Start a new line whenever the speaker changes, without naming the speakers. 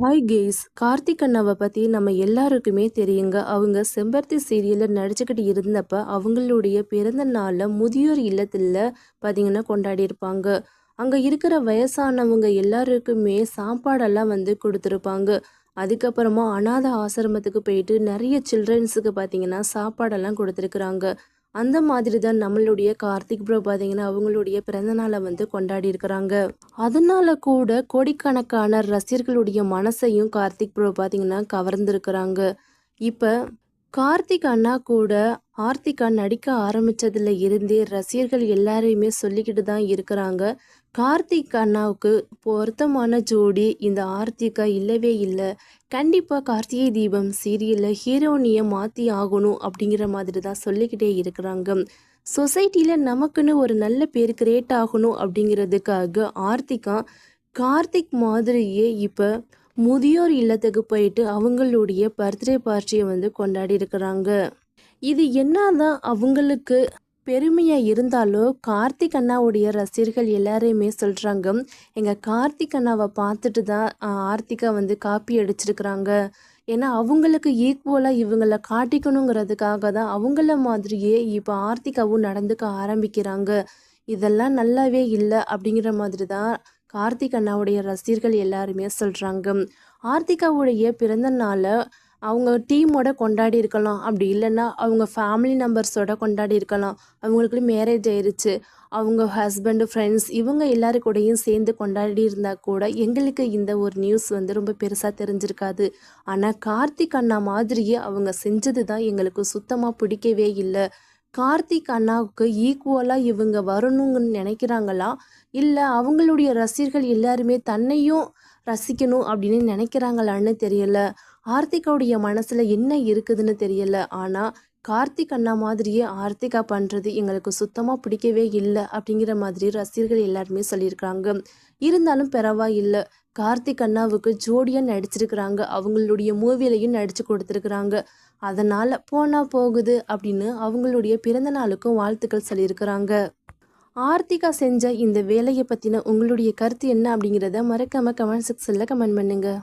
Hi guys, Karthik அண்ணாவை பற்றி நம்ம எல்லாருக்குமே தெரியுங்க. அவங்க செம்பருத்தி சீரியலில் நடிச்சுக்கிட்டு இருந்தப்ப அவங்களுடைய பிறந்த நாளில் முதியோர் இல்லத்தில் பார்த்தீங்கன்னா கொண்டாடியிருப்பாங்க. அங்கே இருக்கிற வயசானவங்க எல்லாருக்குமே சாப்பாடெல்லாம் கொடுத்துருப்பாங்க. அதுக்கப்புறமா அனாதை ஆசிரமத்துக்கு போயிட்டு நிறைய சில்ட்ரன்ஸுக்கு பார்த்தீங்கன்னா சாப்பாடெல்லாம் கொடுத்துருக்குறாங்க. அந்த மாதிரி தான் நம்மளுடைய கார்த்திக் ப்ரோ பார்த்தீங்கன்னா அவங்களுடைய பிறந்தநாளை கொண்டாடி இருக்கிறாங்க. அதனால கூட கோடிக்கணக்கான ரசிகர்களுடைய மனசையும் கார்த்திக் ப்ரோ பார்த்தீங்கன்னா கவர்ந்துருக்கிறாங்க. இப்போ கார்த்திக் அண்ணா கூட ஆர்த்திகா நடிக்க ஆரம்பிச்சதுல இருந்தே ரசிகர்கள் எல்லாரையுமே சொல்லிக்கிட்டு தான் இருக்கிறாங்க. கார்த்திக் அண்ணாவுக்கு பொருத்தமான ஜோடி இந்த ஆர்த்திகா இல்லவே இல்லை. கண்டிப்பாக கார்த்திகை தீபம் சீரியலில் ஹீரோனியை மாற்றி ஆகணும் அப்படிங்கிற மாதிரி தான் சொல்லிக்கிட்டே இருக்கிறாங்க. சொசைட்டியில் நமக்குன்னு ஒரு நல்ல பேர் கிரியேட் ஆகணும் அப்படிங்கிறதுக்காக ஆர்த்திகா கார்த்திக் மாதிரியே இப்போ முதியோர் இல்லத்துக்கு போயிட்டு அவங்களுடைய பர்த்டே பார்ட்டியை கொண்டாடி இருக்கிறாங்க. இது என்னதான் அவங்களுக்கு பெருமையாக இருந்தாலும் கார்த்திக் அண்ணாவுடைய ரசிகர்கள் எல்லாரையுமே சொல்கிறாங்க, எங்கள் கார்த்திக் அண்ணாவை பார்த்துட்டு தான் ஆர்த்திகா காப்பி அடிச்சிருக்கிறாங்க. ஏன்னா அவங்களுக்கு ஈக்குவலாக இவங்களை காட்டிக்கணுங்கிறதுக்காக தான் அவங்கள மாதிரியே இப்போ ஆர்த்திகாவும் நடந்துக்க ஆரம்பிக்கிறாங்க. இதெல்லாம் நல்லாவே இல்லை அப்படிங்கிற மாதிரி தான் கார்த்திக் அண்ணாவுடைய ரசிகர்கள் எல்லாருமே சொல்கிறாங்க. ஆர்த்திகாவுடைய பிறந்த நாளை அவங்க டீமோட கொண்டாடி இருக்கலாம், அப்படி இல்லைன்னா அவங்க ஃபேமிலி மெம்பர்ஸோட கொண்டாடி இருக்கலாம். அவங்களுக்கு மேரேஜ் ஆயிடுச்சு, அவங்க ஹஸ்பண்டு ஃப்ரெண்ட்ஸ் இவங்க எல்லாரு கூடயும் சேர்ந்து கொண்டாடி இருந்தால் கூட எங்களுக்கு இந்த ஒரு நியூஸ் ரொம்ப பெருசாக தெரிஞ்சிருக்காது. ஆனால் கார்த்திக் அண்ணா மாதிரியே அவங்க செஞ்சது தான் எங்களுக்கு சுத்தமாக பிடிக்கவே இல்லை. கார்த்திக் அண்ணாவுக்கு ஈக்குவலாக இவங்க வரணுங்கன்னு நினைக்கிறாங்களா, இல்லை அவங்களுடைய ரசிகர்கள் எல்லாருமே தன்னையும் ரசிக்கணும் அப்படின்னு நினைக்கிறாங்களான்னு தெரியல. ஆர்த்திகாவுடைய மனசில் என்ன இருக்குதுன்னு தெரியல. ஆனால் கார்த்திக் அண்ணா மாதிரியே ஆர்த்திகா பண்ணுறது எங்களுக்கு சுத்தமாக பிடிக்கவே இல்லை அப்படிங்கிற மாதிரி ரசிகர்கள் எல்லாருமே சொல்லியிருக்காங்க. இருந்தாலும் பரவாயில்லை, கார்த்திக் அண்ணாவுக்கு ஜோடியாக நடிச்சிருக்கிறாங்க, அவங்களுடைய மூவிலையும் நடித்து கொடுத்துருக்குறாங்க. அதனால் போனால் போகுது அப்படின்னு அவங்களுடைய பிறந்த நாளுக்கும் வாழ்த்துக்கள் சொல்லியிருக்கிறாங்க. ஆர்த்திகா செஞ்ச இந்த வேலையை பற்றின உங்களுடைய கருத்து என்ன அப்படிங்கிறத மறக்காமல் கமெண்ட் செக்ஷனில் கமெண்ட் பண்ணுங்கள்.